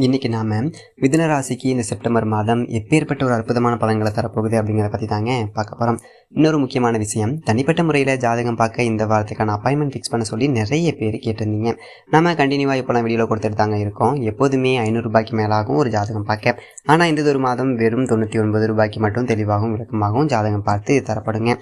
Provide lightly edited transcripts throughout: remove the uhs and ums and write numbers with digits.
இன்றைக்கி நாம் மிதுன ராசிக்கு இந்த செப்டம்பர் மாதம் எப்பேற்பட்ட ஒரு அற்புதமான பலன்களை தரப்போகுது அப்படிங்கிறத பற்றி தாங்க பார்க்க போகிறோம். இன்னொரு முக்கியமான விஷயம், தனிப்பட்ட முறையில் ஜாதகம் பார்க்க இந்த வாரத்துக்கான அப்பாயின்மெண்ட் ஃபிக்ஸ் பண்ண சொல்லி நிறைய பேர் கேட்டிருந்தீங்க. நம்ம கண்டினியூவாக இப்போலாம் வீடியோவில் கொடுத்துட்டு தாங்க இருக்கோம். எப்போதுமே 500 ரூபாய்க்கு மேலாகும் ஒரு ஜாதகம் பார்க்க. ஆனால் இந்த ஒரு மாதம் வெறும் 99 ரூபாய்க்கு மட்டும் தெளிவாகவும் விளக்கமாகவும் ஜாதகம் பார்த்து தரப்படுங்க.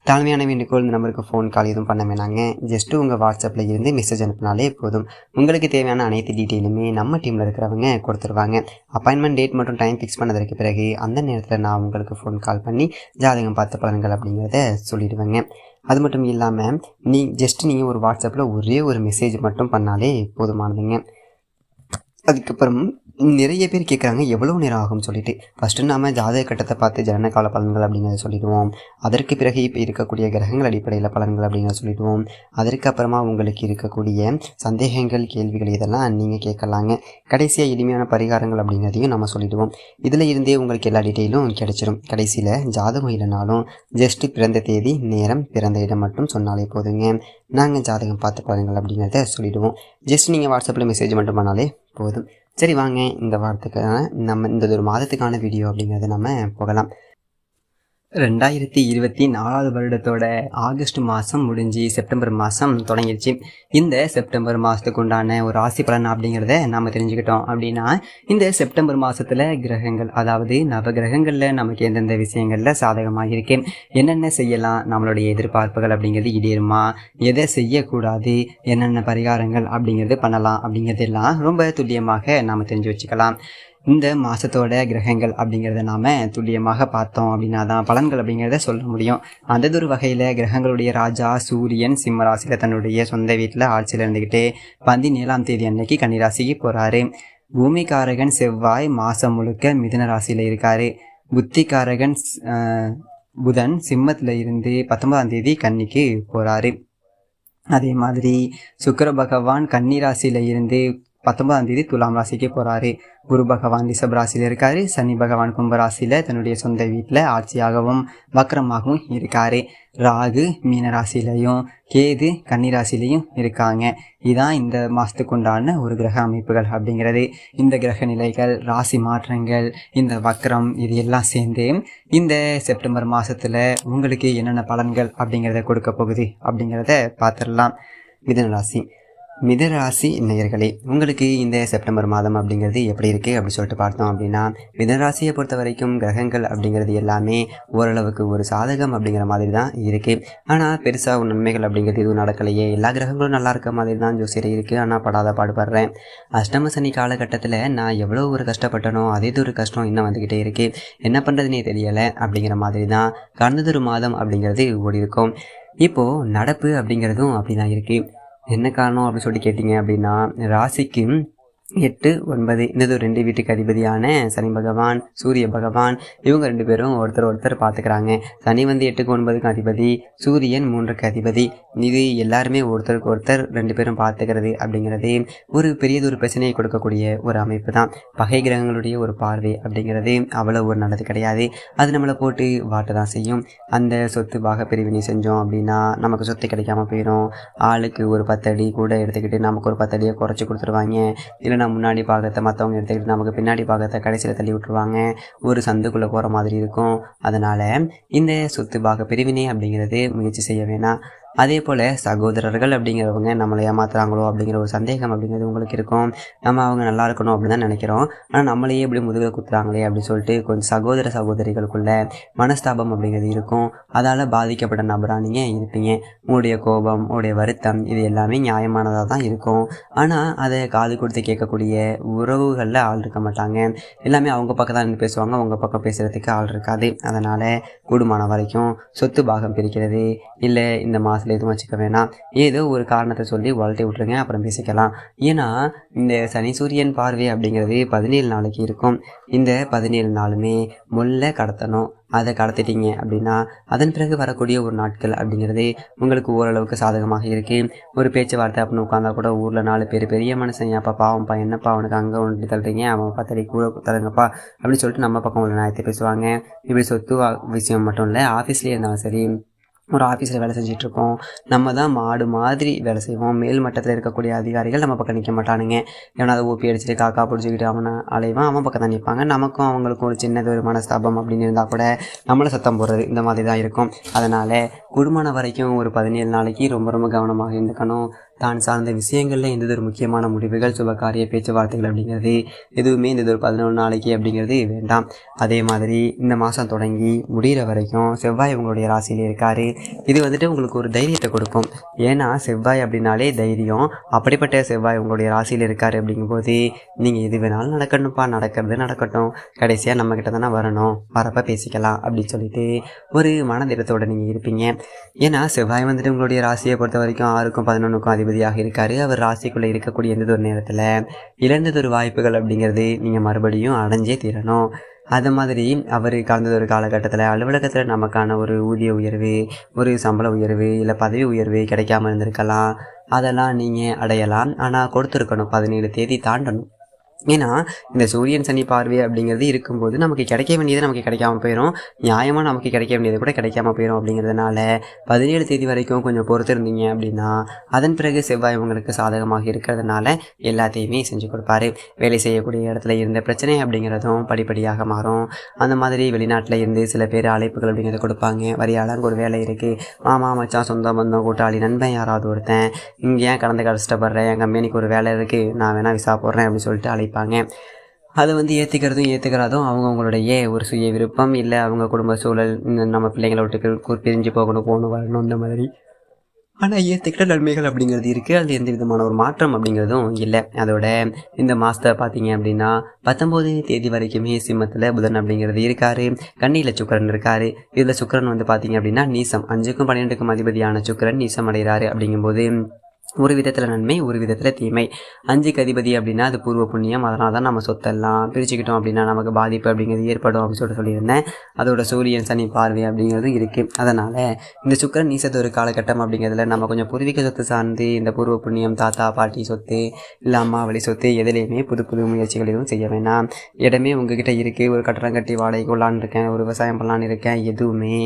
தாழ்மையான வேண்டுகோள், இந்த நம்பருக்கு ஃபோன் கால் எதுவும் பண்ண வேணாங்க. ஜஸ்ட்டு உங்கள் வாட்ஸ்அப்பில் இருந்து மெசேஜ் அனுப்பினாலே போதும். உங்களுக்கு தேவையான அனைத்து டீட்டெயிலுமே நம்ம டீமில் இருக்கிறவங்க கொடுத்துருவாங்க. அப்பாயின்மெண்ட் டேட் மற்றும் டைம் ஃபிக்ஸ் பண்ணதற்கு பிறகு அந்த நேரத்தில் நான் உங்களுக்கு ஃபோன் கால் பண்ணி ஜாதகம் பார்த்த பலன்கள் அப்படிங்கிறத சொல்லிடுவேங்க. அது மட்டும் இல்லாமல் நீங்கள் ஒரு வாட்ஸ்அப்பில் ஒரே ஒரு மெசேஜ் மட்டும் பண்ணாலே போதுமானதுங்க. அதுக்கப்புறம் நிறைய பேர் கேட்குறாங்க எவ்வளோ நேரம் ஆகும்னு சொல்லிட்டு. ஃபஸ்ட்டு நாம் ஜாதக கட்டத்தை பார்த்து ஜனன கால பலன்கள் அப்படிங்கிறத சொல்லிடுவோம். அதற்கு பிறகு இப்போ இருக்கக்கூடிய கிரகங்கள் அடிப்படையில் பலன்கள் அப்படிங்கிறத சொல்லிடுவோம். அதற்கப்புறமா உங்களுக்கு இருக்கக்கூடிய சந்தேகங்கள், கேள்விகள் இதெல்லாம் நீங்கள் கேட்கலாங்க. கடைசியாக எளிமையான பரிகாரங்கள் அப்படிங்கிறதையும் நம்ம சொல்லிடுவோம். இதில் இருந்தே உங்களுக்கு எல்லா டீட்டெயிலும் கிடைச்சிடும். கடைசியில் ஜாதகம் இல்லைனாலும் ஜஸ்ட்டு பிறந்த தேதி, நேரம், பிறந்த இடம் மட்டும் சொன்னாலே போதுங்க. நாங்கள் ஜாதகம் பார்த்து பலன்கள் அப்படிங்கிறத சொல்லிவிடுவோம். ஜஸ்ட் நீங்கள் வாட்ஸ்அப்பில் மெசேஜ் மட்டும் பண்ணாலே போதும். சரி வாங்க, இந்த வாரத்துக்கான நம்ம இந்த ஒரு மாதத்துக்கான வீடியோ அப்படிங்கிறத நம்ம போகலாம். 2024 வருடத்தோட ஆகஸ்ட் மாதம் முடிஞ்சு செப்டம்பர் மாதம் தொடங்கிடுச்சு. இந்த செப்டம்பர் மாதத்துக்கு உண்டான ஒரு ராசி பலன் அப்படிங்கிறத நாம் தெரிஞ்சுக்கிட்டோம் அப்படின்னா, இந்த செப்டம்பர் மாதத்தில் கிரகங்கள், அதாவது நவ கிரகங்களில் நமக்கு எந்தெந்த விஷயங்களில் சாதகமாக இருக்கு, என்னென்ன செய்யலாம், நம்மளுடைய எதிர்பார்ப்புகள் அப்படிங்கிறது ஈடேறுமா, எதை செய்யக்கூடாது, என்னென்ன பரிகாரங்கள் அப்படிங்கிறது பண்ணலாம் அப்படிங்கிறதெல்லாம் ரொம்ப துல்லியமாக நாம் தெரிஞ்சு வச்சுக்கலாம். இந்த மாதத்தோட கிரகங்கள் அப்படிங்கிறத நாம் துல்லியமாக பார்த்தோம் அப்படின்னா தான் பலன்கள் அப்படிங்கிறத சொல்ல முடியும். அந்த ஒரு வகையில் கிரகங்களுடைய ராஜா சூரியன் சிம்ம ராசியில் தன்னுடைய சொந்த வீட்டில் ஆட்சியில் இருந்துக்கிட்டே 17ஆம் தேதி அன்னைக்கு கன்னிராசிக்கு போகிறாரு. பூமிக்காரகன் செவ்வாய் மாதம் முழுக்க மிதுன ராசியில் இருக்கார். புத்திக்காரகன் புதன் சிம்மத்தில் இருந்து 19ஆம் தேதி கன்னிக்கு போகிறாரு. அதே மாதிரி சுக்கிர பகவான் கன்னி ராசியில் இருந்து 19ஆம் தேதி துலாம் ராசிக்கு போகிறாரு. குரு பகவான் ரிஷப ராசியில் இருக்காரு. சனி பகவான் கும்பராசியில் தன்னுடைய சொந்த வீட்டில் ஆட்சியாகவும் வக்ரமாகவும் இருக்காரு. ராகு மீன ராசிலையும் கேது கன்னிராசிலையும் இருக்காங்க. இதுதான் இந்த மாதத்துக்கு உண்டான ஒரு கிரக அமைப்புகள் அப்படிங்கிறது. இந்த கிரக நிலைகள், ராசி மாற்றங்கள், இந்த வக்ரம், இது எல்லாம் சேர்ந்து இந்த செப்டம்பர் மாதத்தில் உங்களுக்கு என்னென்ன பலன்கள் அப்படிங்கிறத கொடுக்க போகுது அப்படிங்கிறத பார்த்துடலாம். மிதுன ராசி நேயர்களே, உங்களுக்கு இந்த செப்டம்பர் மாதம் அப்படிங்கிறது எப்படி இருக்குது அப்படி சொல்லிட்டு பார்த்தோம் அப்படின்னா, மிதுன ராசியை பொறுத்த வரைக்கும் கிரகங்கள் அப்படிங்கிறது எல்லாமே ஓரளவுக்கு ஒரு சாதகம் அப்படிங்கிற மாதிரி தான் இருக்குது. ஆனால் பெருசாக ஒரு நன்மைகள் அப்படிங்கிறது எதுவும் நடக்கலையே. எல்லா கிரகங்களும் நல்லா இருக்க மாதிரி தான் ஜோசியர் இருக்குது. ஆனால் படாத பாடுபடுறேன். அஷ்டம சனி காலகட்டத்தில் நான் எவ்வளோ ஒரு கஷ்டப்பட்டனோ அதே ஒரு கஷ்டம் இன்னும் வந்துக்கிட்டே இருக்குது. என்ன பண்ணுறதுனே தெரியலை அப்படிங்கிற மாதிரி தான் கடந்ததொரு மாதம் அப்படிங்கிறது ஓடி இருக்கும். இப்போது நடப்பு அப்படிங்கிறதும் அப்படி தான் இருக்குது. என்ன காரணம் அப்படின்னு சொல்லி கேட்டிங்க அப்படின்னா, ராசிக்கு 8, 9 இந்த 2 வீட்டுக்கு அதிபதியான சனி பகவான், சூரிய பகவான், இவங்க 2 பேரும் ஒருத்தர் பார்த்துக்கிறாங்க. சனி 8க்கு 9க்கு அதிபதி, சூரியன் 3க்கு அதிபதி. இது எல்லாருமே ஒருத்தருக்கு ஒருத்தர் 2 பேரும் பார்த்துக்கிறது அப்படிங்கிறது ஒரு பெரியதொரு பிரச்சனையை கொடுக்கக்கூடிய ஒரு அமைப்பு தான். பகை கிரகங்களுடைய ஒரு பார்வை அப்படிங்கிறது அவ்வளோ ஒரு நல்லது கிடையாது. அது நம்மளை போட்டு வாட்ட தான் செய்யும். அந்த சொத்து பாக பிரிவினை செஞ்சோம் அப்படின்னா நமக்கு சொத்து கிடைக்காம போயிடும். ஆளுக்கு ஒரு 10 அடி கூட எடுத்துக்கிட்டு நமக்கு ஒரு 10 அடியை குறைச்சி கொடுத்துருவாங்க. இல்லைனா முன்னாடி பாகத்தை மற்றவங்க எடுத்துக்கிட்டு நமக்கு பின்னாடி பாகத்தை கடைசியில் தள்ளி விட்டுருவாங்க. ஒரு சந்துக்குள்ளே போகிற மாதிரி இருக்கும். அதனால் இந்த சொத்து பாக பிரிவினை அப்படிங்கிறது முயற்சி செய்ய வேணாம். அதே போல் சகோதரர்கள் அப்படிங்கிறவங்க நம்மளை ஏமாத்துறாங்களோ அப்படிங்கிற ஒரு சந்தேகம் அப்படிங்கிறது உங்களுக்கு இருக்கும். நம்ம அவங்க நல்லா இருக்கணும் அப்படின்னு தான் நினைக்கிறோம். ஆனால் நம்மளையே இப்படி முதுகில் குத்துறாங்களே அப்படின்னு சொல்லிட்டு கொஞ்சம் சகோதரிகளுக்குள்ள மனஸ்தாபம் அப்படிங்கிறது இருக்கும். அதால் பாதிக்கப்பட்ட நபராக நீங்கள் இருப்பீங்க. உங்களுடைய கோபம், உங்களுடைய வருத்தம், இது எல்லாமே நியாயமானதாக தான் இருக்கும். ஆனால் அதை காது கொடுத்து கேட்கக்கூடிய உறவுகளில் ஆள் இருக்க மாட்டாங்க. எல்லாமே அவங்க பக்கம் தான் நின்று பேசுவாங்க, அவங்க பக்கம் பேசுகிறதுக்கு ஆள் இருக்காது. அதனால் கூடுமான வரைக்கும் சொத்து பாகம் பிரிக்கிறது இல்லை இந்த மாதத்தில் எதுவும் வச்சுக்க வேணாம். ஏதோ ஒரு காரணத்தை சொல்லி வாழ்க்கை விட்டுருங்க, அப்புறம் பேசிக்கலாம். ஏன்னா இந்த சனி சூரியன் பார்வை அப்படிங்கிறது 17 நாளைக்கு இருக்கும். இந்த 17 நாளுமே முல்லை கடத்தணும். அதை கடத்திட்டீங்க அப்படின்னா அதன் பிறகு வரக்கூடிய ஒரு நாட்கள் அப்படிங்கிறது உங்களுக்கு ஓரளவுக்கு சாதகமாக இருக்குது. ஒரு பேச்சுவார்த்தை அப்படின்னு உட்காந்தா கூட ஊரில் 4 பேர் பெரிய மனுஷன், அப்பா பாவம்ப்பா, என்னப்பா அவனுக்கு அங்கே ஒன்று தள்ளுறீங்க, அவன் 10 அடி கூட தருங்கப்பா அப்படின்னு சொல்லிட்டு நம்ம பக்கம் உள்ள நியாயத்தை பேசுவாங்க. இப்படி சொத்து விஷயம் மட்டும் இல்லை, ஆஃபீஸ்லேயே இருந்தாலும் சரி, ஒரு ஆஃபீஸில் வேலை செஞ்சிட்ருக்கோம். நம்ம தான் மாடு மாதிரி வேலை செய்வோம். மேல் மட்டத்தில் இருக்கக்கூடிய அதிகாரிகள் நம்ம பக்கம் நிற்க மாட்டானுங்க. எவனாவது ஓபி அடிச்சுட்டு காக்கா பிடிச்சிக்கிட்டு அவனை அலைவான், அவன் பக்கம் தான் நிற்பாங்க. நமக்கும் அவங்களுக்கும் ஒரு சின்னது ஒரு மனஸ்தாபம் அப்படின்னு இருந்தால் கூட நம்மளை சத்தம் போடுறது இந்த மாதிரி தான் இருக்கும். அதனால் குடும்பம் வரைக்கும் ஒரு 17 நாளைக்கு ரொம்ப ரொம்ப கவனமாக இருந்துக்கணும். தான் சார்ந்த விஷயங்களில் எந்த ஒரு முக்கியமான முடிவுகள், சுபகாரிய பேச்சுவார்த்தைகள் அப்படிங்கிறது எதுவுமே இந்த ஒரு 11 நாளைக்கு அப்படிங்கிறது வேண்டாம். அதே மாதிரி இந்த மாதம் தொடங்கி முடிகிற வரைக்கும் செவ்வாய் உங்களுடைய ராசியில் இருக்கார். இது வந்துட்டு உங்களுக்கு ஒரு தைரியத்தை கொடுக்கும். ஏன்னா செவ்வாய் அப்படின்னாலே தைரியம். அப்படிப்பட்ட செவ்வாய் உங்களுடைய ராசியில் இருக்கார் அப்படிங்கும்போது நீங்கள் எது வேணாலும் நடக்கணும்ப்பா, நடக்கிறது நடக்கட்டும், கடைசியாக நம்மக்கிட்ட தானே வரணும், வரப்போ பேசிக்கலாம் அப்படின்னு சொல்லிட்டு ஒரு மனதிடத்தோடு நீங்கள் இருப்பீங்க. ஏன்னா செவ்வாய் வந்துட்டு உங்களுடைய ராசியை பொறுத்த வரைக்கும் 6க்கும் 11க்கும் அதிபதியாக இருக்கார். அவர் ராசிக்குள்ளே இருக்கக்கூடிய எந்த ஒரு நேரத்தில் இழந்ததொரு வாய்ப்புகள் அப்படிங்கிறது நீங்கள் மறுபடியும் அடைஞ்சே தீரணும். அது மாதிரி அவர் கலந்ததொரு காலகட்டத்தில் அலுவலகத்தில் நமக்கான ஒரு ஊதிய உயர்வு, ஒரு சம்பள உயர்வு, இல்லை பதவி உயர்வு கிடைக்காம இருந்திருக்கலாம். அதெல்லாம் நீங்கள் அடையலாம். ஆனால் கொடுத்துருக்கணும், 17 தேதி தாண்டணும். ஏன்னா இந்த சூரியன் சனி பார்வை அப்படிங்கிறது இருக்கும்போது நமக்கு கிடைக்க வேண்டியது நமக்கு கிடைக்காம போயிடும், நியாயமாக நமக்கு கிடைக்க வேண்டியது கூட கிடைக்காம போயிடும். அப்படிங்கிறதுனால 17 தேதி வரைக்கும் கொஞ்சம் பொறுத்து இருந்தீங்க அப்படின்னா அதன் பிறகு செவ்வாய் உங்களுக்கு சாதகமாக இருக்கிறதுனால எல்லாத்தையுமே செஞ்சு கொடுப்பாரு. வேலை செய்யக்கூடிய இடத்துல இருந்த பிரச்சனை அப்படிங்கிறதும் படிப்படியாக மாறும். அந்த மாதிரி வெளிநாட்டில் இருந்து சில பேர் அழைப்புகள் அப்படிங்கிறத கொடுப்பாங்க. வரியாளங்க ஒரு வேலை இருக்குது, மாமா மச்சான் சொந்த பந்தம் கூட்டாளி நண்பன் யாராவது ஒருத்தன் இங்கே ஏன் கடந்து கஷ்டப்படுறேன், என் கம்பெனிக்கு ஒரு வேலை இருக்குது, நான் வேணால் விசா போடுறேன் அப்படின்னு சொல்லிட்டு அழைப்பாங்க. அதை வந்து ஏற்றுக்கிறதும் அவங்களுடைய ஒரு சுய விருப்பம், இல்லை அவங்க குடும்ப சூழல், நம்ம பிள்ளைங்களை விட்டு பிரிஞ்சு போகணும் வரணும் இந்த மாதிரி. ஆனால் ஏற்றுக்கிட்ட நன்மைகள் அப்படிங்கிறது இருக்குது. அதில் எந்த விதமான ஒரு மாற்றம் அப்படிங்கிறதும் இல்லை. அதோட இந்த மாதத்தை பார்த்தீங்க அப்படின்னா 19 தேதி வரைக்குமே சிம்மத்தில் புதன் அப்படிங்கிறது இருக்கார். கன்னியில் சுக்கிரன் இருக்கார். இதில் சுக்கிரன் வந்து பார்த்தீங்க அப்படின்னா நீசம், 5க்கும் 12க்கும் அதிபதியான சுக்கிரன் நீசம் அடைகிறாரு. அப்படிங்கும்போது ஒரு விதத்தில் நன்மை, ஒரு விதத்தில் தீமை. 5க்கு அதிபதி அப்படின்னா அது பூர்வ புண்ணியம், அதனால தான் நம்ம சொத்தெல்லாம் பிரிச்சுக்கிட்டோம் அப்படின்னா நமக்கு பாதிப்பு அப்படிங்கிறது ஏற்படும் அப்படின்னு சொல்லியிருந்தேன். அதோட சூரியன் சனி பார்வை அப்படிங்கிறது இருக்குது. அதனால் இந்த சுக்கிரன் நீசத்து ஒரு காலகட்டம் அப்படிங்கிறதுல நம்ம கொஞ்சம் பூர்வீக சொத்து சார்ந்து இந்த பூர்வ புண்ணியம், தாத்தா பாட்டி சொத்து, இல்லை அம்மா வழி சொத்து, எதுலேயுமே புது புது முயற்சிகள் எதுவும் செய்ய வேணாம். இடமே உங்ககிட்ட இருக்குது, ஒரு கட்டடம் கட்டி வாடகைக்கு உள்ளான்னு இருக்கேன், ஒரு விவசாயம் பண்ணலான்னு இருக்கேன், எதுவுமே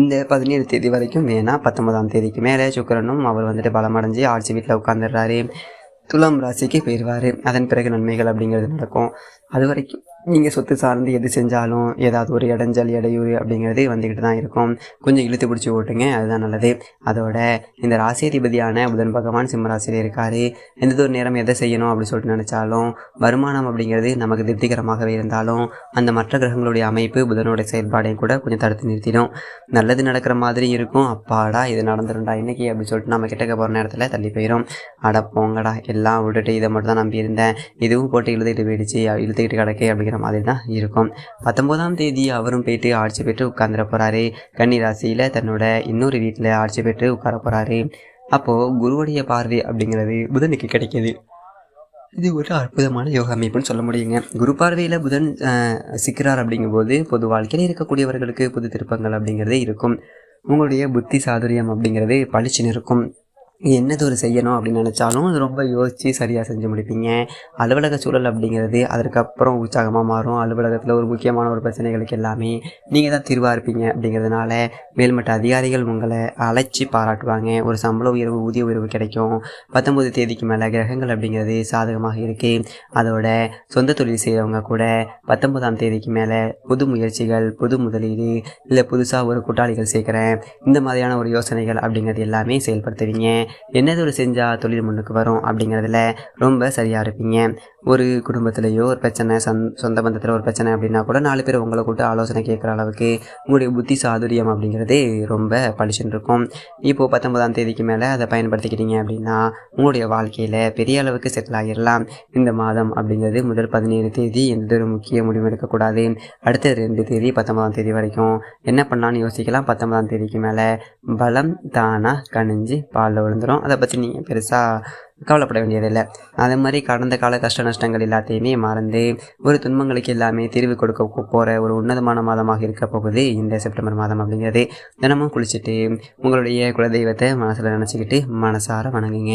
இந்த 17 தேதி வரைக்கும் வேணாம். 19ஆம் தேதிக்கு மேலே சுக்கிரனும் அவர் வந்துட்டு பலமடைஞ்சு ஆட்சி வீட்டில் உட்காந்துடுறாரு, துலாம் ராசிக்கு போயிடுவார். அதன் பிறகு நன்மைகள் அப்படிங்கிறது நடக்கும். அது வரைக்கும் நீங்கள் சொத்து சார்ந்து எது செஞ்சாலும் ஏதாவது ஒரு இடைஞ்சல் இடையூறு அப்படிங்கிறது வந்துக்கிட்டு தான் இருக்கும். கொஞ்சம் இழுத்து பிடிச்சி ஓட்டுங்க, அதுதான் நல்லது. அதோட இந்த ராசியதிபதியான புதன் பகவான் சிம்ம ராசியில் இருக்கார். எந்த ஒரு நேரம் எதை செய்யணும் அப்படின்னு சொல்லிட்டு நினச்சாலும் வருமானம் அப்படிங்கிறது நமக்கு திருப்திகரமாகவே இருந்தாலும் அந்த மற்ற கிரகங்களுடைய அமைப்பு புதனோட செயல்பாடையும் கூட கொஞ்சம் தடுத்து நிறுத்திடும். நல்லது நடக்கிற மாதிரி இருக்கும், அப்பாடா இது நடந்துருண்டா இன்னைக்கு அப்படின்னு சொல்லிட்டு நம்ம கிட்டக்க போகிற நேரத்தில் தள்ளி போயிடும். அடப்போங்கடா எல்லாம் விட்டுட்டு இதை மட்டும் தான் நம்பியிருந்தேன், இதுவும் போட்டு இழுத்துக்கிட்டு போயிடுச்சு, இழுத்துக்கிட்டு கிடக்கு அப்படிங்கிற மாதிரி தான் இருக்கும். 19ஆம் தேதி அவரும் போயிட்டு ஆட்சி பெற்று உட்கார்ந்துட போகிறாரு. கன்னி ராசியில் தன்னோட இன்னொரு வீட்டில் ஆட்சி பெற்று உட்கார போகிறாரு. அப்போது குருவுடைய பார்வை அப்படிங்கிறது புதனுக்கு கிடைக்கிது. இது ஒரு அற்புதமான யோகா அமைப்புன்னு சொல்ல முடியுங்க. குரு பார்வையில் புதன் சிக்கிறார் அப்படிங்கும்போது பொது வாழ்க்கையில் இருக்கக்கூடியவர்களுக்கு புது திருப்பங்கள் அப்படிங்கிறது இருக்கும். உங்களுடைய புத்தி சாதுரியம் அப்படிங்கிறது பளிச்சுன்னு இருக்கும். என்னது ஒரு செய்யணும் அப்படின்னு நினச்சாலும் அது ரொம்ப யோசித்து சரியாக செஞ்சு முடிப்பீங்க. அலுவலக சூழல் அப்படிங்கிறது அதற்கப்புறம் உற்சாகமாக மாறும். அலுவலகத்தில் ஒரு முக்கியமான ஒரு பிரச்சனைகளுக்கு எல்லாமே நீங்கள் தான் தீர்வாக இருப்பீங்க. அப்படிங்கிறதுனால மேல்மட்ட அதிகாரிகள் உங்களை அழைச்சி பாராட்டுவாங்க. ஒரு சம்பள உயர்வு, ஊதிய உயர்வு கிடைக்கும். 19 தேதிக்கு மேலே கிரகங்கள் அப்படிங்கிறது சாதகமாக இருக்குது. அதோட சொந்த தொழில் செய்கிறவங்க கூட 19ஆம் தேதிக்கு மேலே புது முயற்சிகள், புது முதலீடு, இல்லை புதுசாக ஒரு கூட்டாளிகள் சேர்க்குறேன், இந்த மாதிரியான ஒரு யோசனைகள் அப்படிங்கிறது எல்லாமே செயல்படுத்துவீங்க. என்னது ஒரு செஞ்சால் தொழில் முன்னுக்கு வரும் அப்படிங்கிறதுல ரொம்ப சரியாக இருப்பீங்க. ஒரு குடும்பத்திலேயோ ஒரு பிரச்சனை, சொந்த பந்தத்தில் ஒரு பிரச்சனை அப்படின்னா கூட 4 பேர் உங்களை கூட்டு ஆலோசனை கேட்குற அளவுக்கு உங்களுடைய புத்தி சாதுரியம் அப்படிங்கிறது ரொம்ப பளிச்சுன்னு இருக்கும். இப்போது 19ஆம் தேதிக்கு மேலே அதை பயன்படுத்திக்கிட்டீங்க அப்படின்னா உங்களுடைய வாழ்க்கையில் பெரிய அளவுக்கு செட்டில் ஆகிடலாம். இந்த மாதம் அப்படிங்கிறது முதல் 17 தேதி எந்த ஒரு முக்கிய முடிவு எடுக்கக்கூடாது. அடுத்த 2 தேதி 19ஆம் தேதி வரைக்கும் என்ன பண்ணலான்னு யோசிக்கலாம். 19ஆம் தேதிக்கு மேலே பலம் தானாக கணிஞ்சு பாலில் விழுந்துடும். அதை பற்றி நீங்கள் பெருசாக கவலைப்பட வேண்டியதில்லை. அதே மாதிரி கடந்த கால கஷ்ட நஷ்டங்கள் எல்லாத்தையுமே மறந்து ஒரு துன்பங்களுக்கு எல்லாமே தீர்வு கொடுக்க போகிற ஒரு உன்னதமான மாதமாக இருக்க போகுது இந்த செப்டம்பர் மாதம் அப்படிங்கிறது. தினமும் குளிச்சுட்டு உங்களுடைய குலதெய்வத்தை மனசில் நினச்சிக்கிட்டு மனசார வணங்குங்க.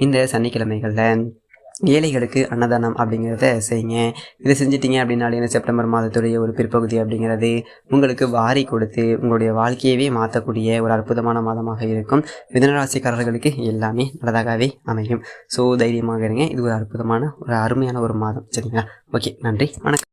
இந்த சனிக்கிழமைகளில் ஏழைகளுக்கு அன்னதானம் அப்படிங்கிறத செய்யுங்க. இதை செஞ்சிட்டிங்க அப்படின்னாலே இந்த செப்டம்பர் மாதத்துடைய ஒரு பிற்பகுதி அப்படிங்கிறது உங்களுக்கு வாரி கொடுத்து உங்களுடைய வாழ்க்கையவே மாற்றக்கூடிய ஒரு அற்புதமான மாதமாக இருக்கும். மிதுனராசிக்காரர்களுக்கு எல்லாமே நல்லதாகவே அமையும். ஸோ தைரியமாக இருங்க. இது ஒரு அற்புதமான ஒரு அருமையான ஒரு மாதம். சரிங்களா? ஓகே, நன்றி, வணக்கம்.